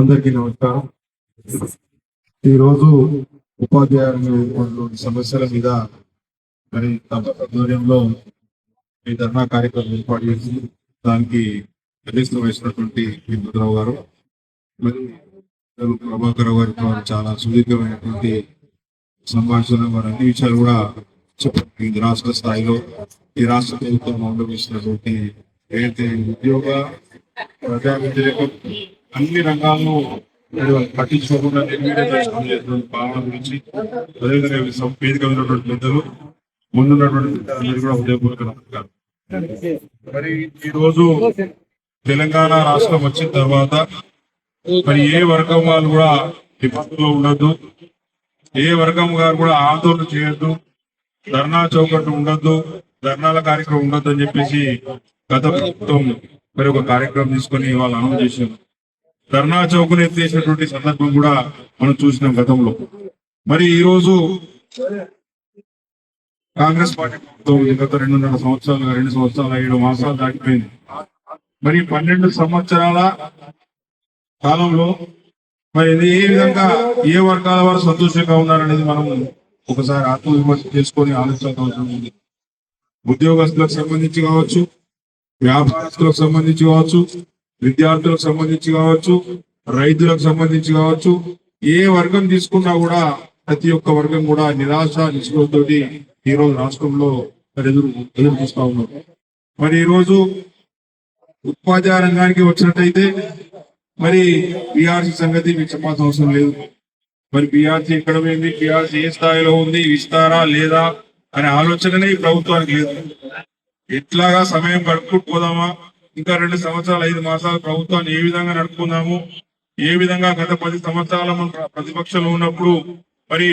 అందరికీ నమస్కారం. ఈరోజు ఉపాధ్యాయులు సమస్యల మీద మరి తమ ఆధ్వర్యంలో ఈ ధర్నా కార్యక్రమం ఏర్పాటు చేసి దానికి అధ్యక్షత వహిస్తున్నటువంటి వినోద్రావు గారు మరి ప్రభాకర్ గారితో చాలా సుదీర్ఘమైనటువంటి సంభాషణ వారు అన్ని విషయాలు కూడా చెప్పండి. రాష్ట్ర స్థాయిలో ఈ రాష్ట్ర ప్రభుత్వం అవలంబిస్తున్నటువంటి ఏదైతే ఉద్యోగ ప్రజా వ్యతిరేకం అన్ని రంగాల్లో పట్టించుకోకుండా భావన గురించి అదేవిధంగా వేదిక ఉన్నటువంటి పెద్దలు ముందున్నటువంటి పెద్దలందరూ కూడా హృదయపూర్వక నమస్కారం. మరి ఈరోజు తెలంగాణ రాష్ట్రం వచ్చిన తర్వాత మరి ఏ వర్గం వాళ్ళు కూడా ఇబ్బందుల్లో ఉండద్దు, ఏ వర్గం గారు కూడా ఆందోళన చేయొద్దు, ధర్నా చౌకట్టు ఉండొద్దు, ధర్నాల కార్యక్రమం ఉండొద్దు అని చెప్పేసి గత ప్రభుత్వం మరి ఒక కార్యక్రమం తీసుకొని వాళ్ళు అనౌన్స్ చేశారు. ధర్నా చౌకను ఎత్తేసినటువంటి సందర్భం కూడా మనం చూసినాం గతంలో. మరి ఈ రోజు కాంగ్రెస్ పార్టీ ప్రభుత్వం గత 2.5 సంవత్సరాలు 2 సంవత్సరాలు 7 మాసాలు దాటిపోయింది. మరి 12 సంవత్సరాల కాలంలో మరి ఏ విధంగా ఏ వర్గాల వారు సంతోషంగా ఉన్నారనేది మనం ఒకసారి ఆత్మవిమర్శ చేసుకొని ఆలోచించాల్సిన అవసరం ఉంది. ఉద్యోగస్తులకు సంబంధించి కావచ్చు, వ్యాపారస్తులకు సంబంధించి కావచ్చు, విద్యార్థులకు సంబంధించి కావచ్చు, రైతులకు సంబంధించి కావచ్చు, ఏ వర్గం తీసుకున్నా కూడా ప్రతి ఒక్క వర్గం కూడా నిరాశ నిస్పృహతోటి ఈ రోజు రాష్ట్రంలో ఎదురు చూస్తా ఉన్నారు. మరి ఈ రోజు ఉపాధ్యాయ రంగానికి వచ్చినట్టయితే మరి బీఆర్సీ సంగతి మీకు చెప్పాల్సిన అవసరం లేదు. మరి బీఆర్సీ ఎక్కడ పోయింది, బీఆర్సీ ఏ స్థాయిలో ఉంది, ఇస్తారా లేదా అనే ఆలోచననే ఈ ప్రభుత్వానికి లేదు. ఎట్లాగా సమయం గడుపుకుపోదామా, ఇంకా 2 సంవత్సరాలు 5 మాసాల ప్రభుత్వాన్ని ఏ విధంగా నడుపుకుందాము, ఏ విధంగా గత 10 సంవత్సరాల మనం ప్రతిపక్షంలో ఉన్నప్పుడు మరి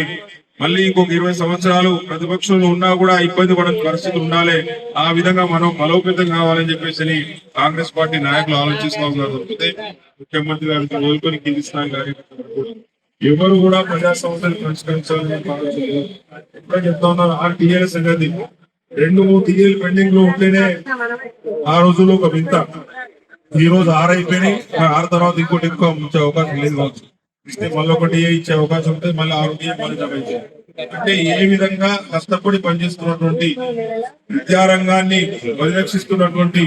మళ్ళీ ఇంకొక 20 సంవత్సరాలు ప్రతిపక్షంలో ఉన్నా కూడా ఇబ్బంది పడని పరిస్థితులు ఉండాలి, ఆ విధంగా మనం బలోపేతం కావాలని చెప్పేసి కాంగ్రెస్ పార్టీ నాయకులు ఆలోచిస్తూ ఉన్నారు. దొరికితే ముఖ్యమంత్రి గారికి కోలుకొని కింది స్థాయి కార్యక్రమాలు ఎవరు కూడా ప్రజా సమస్యలు పరిష్కరించాలని ఎప్పుడో చెప్తా ఉన్నారు. 6 టీఏల సంగతి 2-3 టీఏలు పెండింగ్ లో ఉంటేనే ఆ రోజుల్లో ఒక వింత. ఈ రోజు 6 అయిపోయినాయి. 6 తర్వాత ఇంకోటి ఎక్కువ ఇచ్చే అవకాశం లేదు కావచ్చు. ఇస్తే మళ్ళీ ఒక టీఏ ఇచ్చే అవకాశం ఉంటే మళ్ళీ 6 టీఏ మళ్ళీ అంటే ఏ విధంగా కష్టపడి పనిచేస్తున్నటువంటి విద్యారంగాన్ని పరిరక్షిస్తున్నటువంటి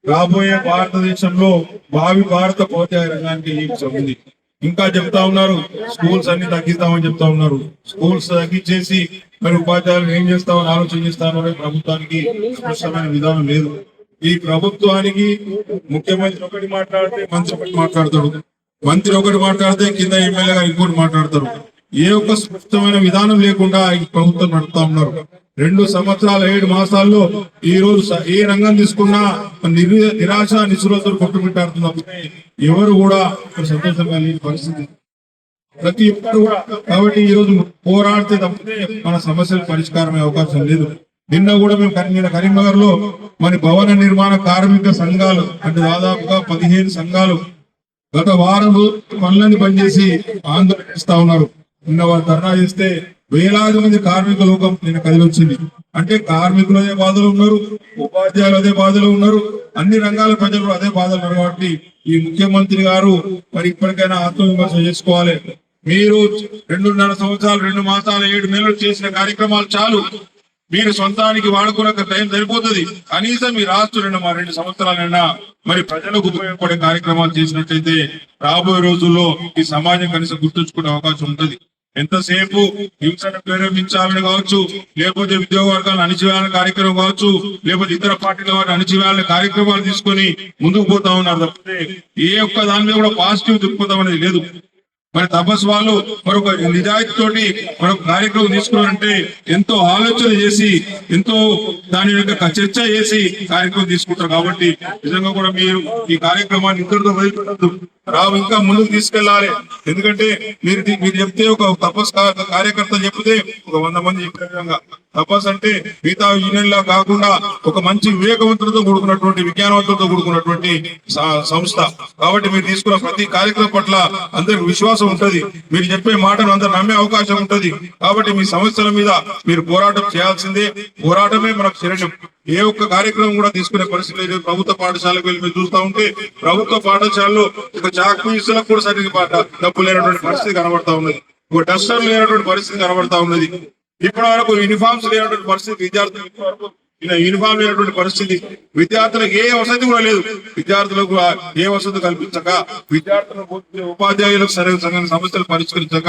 రాబోయే భారతదేశంలో భావి భారత ఉపాధ్యాయ రంగానికి ఉంది. ఇంకా చెప్తా ఉన్నారు స్కూల్స్ అన్ని తగ్గిస్తామని చెప్తా ఉన్నారు. స్కూల్స్ తగ్గించేసి మరి ఉపాధ్యాయులు ఏం చేస్తామని ఆలోచన చేస్తామని ప్రభుత్వానికి స్పష్టమైన విధానం లేదు. ఈ ప్రభుత్వానికి ముఖ్యమంత్రి ఒకటి మాట్లాడితే మంత్రి ఒకటి మాట్లాడతాడు, మంత్రి ఒకటి మాట్లాడితే కింద ఎమ్మెల్యే గారు ఇంకోటి మాట్లాడతారు. ఏ ఒక్క స్పష్టమైన విధానం లేకుండా ఈ ప్రభుత్వం నడుపుతా ఉన్నారు. 2 సంవత్సరాల 7 మాసాల్లో ఈ రోజు ఏ రంగం తీసుకున్నా నిరాశ నిస్పృహతో కొట్టుమిట్టాడుతున్నప్పుడు ఎవరు కూడా సంతోషంగా లేని పరిస్థితి ప్రతి ఒక్కరు కూడా. కాబట్టి ఈ రోజు పోరాడితే తప్పితే మన సమస్యలు పరిష్కారమయ్యే అవకాశం లేదు. నిన్న కూడా మేము కరీంనగర్ లో మన భవన నిర్మాణ కార్మిక సంఘాలు అంటే దాదాపుగా 15 సంఘాలు గత వారం పనులని పనిచేసి ఆందోళన చేస్తా ఉన్నారు. నిన్న వారు ధర్నా చేస్తే వేలాది మంది కార్మిక లోకం నిన్న కదిలి వచ్చింది. అంటే కార్మికులు అదే బాధలు ఉన్నారు, ఉపాధ్యాయులు అదే బాధలు ఉన్నారు, అన్ని రంగాల ప్రజలు అదే బాధలు ఉన్నారు. కాబట్టి ఈ ముఖ్యమంత్రి గారు మరి ఇప్పటికైనా ఆత్మవిమర్శ చేసుకోవాలి. మీరు 2.5 సంవత్సరాలు 2 మాసాలు 7 నెలలు చేసిన కార్యక్రమాలు చాలు. మీరు సొంతానికి వాడుకున్న టైం సరిపోతుంది. కనీసం మీ రాష్ట్రం 2 సంవత్సరాలైనా మరి ప్రజలకు ఉపయోగపడే కార్యక్రమాలు చేసినట్లయితే రాబోయే రోజుల్లో ఈ సమాజం కనీసం గుర్తుంచుకునే అవకాశం ఉంటుంది. ఎంతసేపు హింసను ప్రేరేపించాలని కావచ్చు, లేకపోతే ఉద్యోగ వర్గాలను అణిచివేయాలని కార్యక్రమం కావచ్చు, లేకపోతే ఇతర పార్టీల వారిని అణిచివేయాలని కార్యక్రమాలు తీసుకొని ముందుకు పోతా ఉన్నారు తప్పితే ఏ ఒక్క దాని మీద కూడా పాజిటివ్ దృక్పథం అనేది లేదు. మరి తపస్ వాళ్ళు మరొక నిజాయితీతోటి మరొక కార్యక్రమం తీసుకున్నారంటే ఎంతో ఆలోచన చేసి ఎంతో దాని యొక్క చర్చ చేసి కార్యక్రమం తీసుకుంటారు. కాబట్టి నిజంగా కూడా మీరు ఈ కార్యక్రమాన్ని ఇద్దరితో వదిలిపెట్టద్దు, ఇంకా ముందుకు తీసుకెళ్లాలి. ఎందుకంటే మీరు చెప్తే ఒక తపస్ కార్యకర్త చెప్తే ఒక 100 మంది చెప్పే విధంగా తపస్సు అంటే మిగతా యూనియన్లా కాకుండా ఒక మంచి వివేకవంతులతో కూడుకున్నటువంటి విజ్ఞానవంతులతో కూడుకున్నటువంటి సంస్థ. కాబట్టి మీరు తీసుకున్న ప్రతి కార్యక్రమం పట్ల అందరికి విశ్వాసం ఉంటది, మీరు చెప్పే మాటను అందరు నమ్మే అవకాశం ఉంటది. కాబట్టి మీ సమస్యల మీద మీరు పోరాటం చేయాల్సిందే, పోరాటమే మనకు శరణ్యం. ఏ ఒక్క కార్యక్రమం కూడా తీసుకునే పరిస్థితి లేదు. ప్రభుత్వ పాఠశాలకు వెళ్ళి మీరు చూస్తా ఉంటే ప్రభుత్వ పాఠశాలలో ఒక చాక్ పీసులకు కూడా సరిగ్గా డబ్బు లేనటువంటి పరిస్థితి కనబడతా ఉన్నది, ఒక డస్టర్ లేనటువంటి పరిస్థితి కనబడతా ఉన్నది. ఇప్పటి వరకు యూనిఫామ్స్ లేనటువంటి పరిస్థితి, విద్యార్థులకు యూనిఫామ్ లేనటువంటి పరిస్థితి, విద్యార్థులకు ఏ వసతి కూడా లేదు. విద్యార్థులకు ఏ వసతి కల్పించక, విద్యార్థులకు ఉపాధ్యాయులకు సరైన సమస్యలు పరిష్కరించక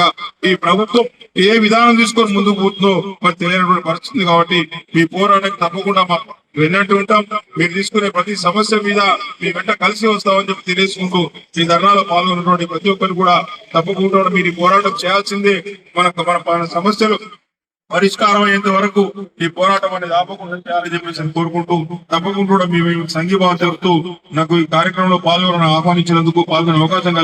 ఈ ప్రభుత్వం ఏ విధానం తీసుకొని ముందుకు పోతుందో మరి తెలియనటువంటి పరిస్థితి. కాబట్టి మీ పోరాటానికి తప్పకుండా వెన్నట్టు ఉంటాం. మీరు తీసుకునే ప్రతి సమస్య మీద మీ వెంట కలిసి వస్తామని చెప్పి తెలియజేసుకుంటూ ఈ ధర్నాలో పాల్గొన్నటువంటి ప్రతి ఒక్కరు కూడా తప్పకుండా మీరు పోరాటం చేయాల్సిందే. మన సమస్యలు పరిష్కారం అయ్యేంత వరకు ఈ పోరాటం అనేది ఆపకుండా చేయాలని చెప్పేసి కోరుకుంటూ తప్పకుండా మీ సంఘీభావం తెలుపుతూ నాకు ఈ కార్యక్రమంలో పాల్గొన ఆహ్వానించినందుకు, పాల్గొనే అవకాశం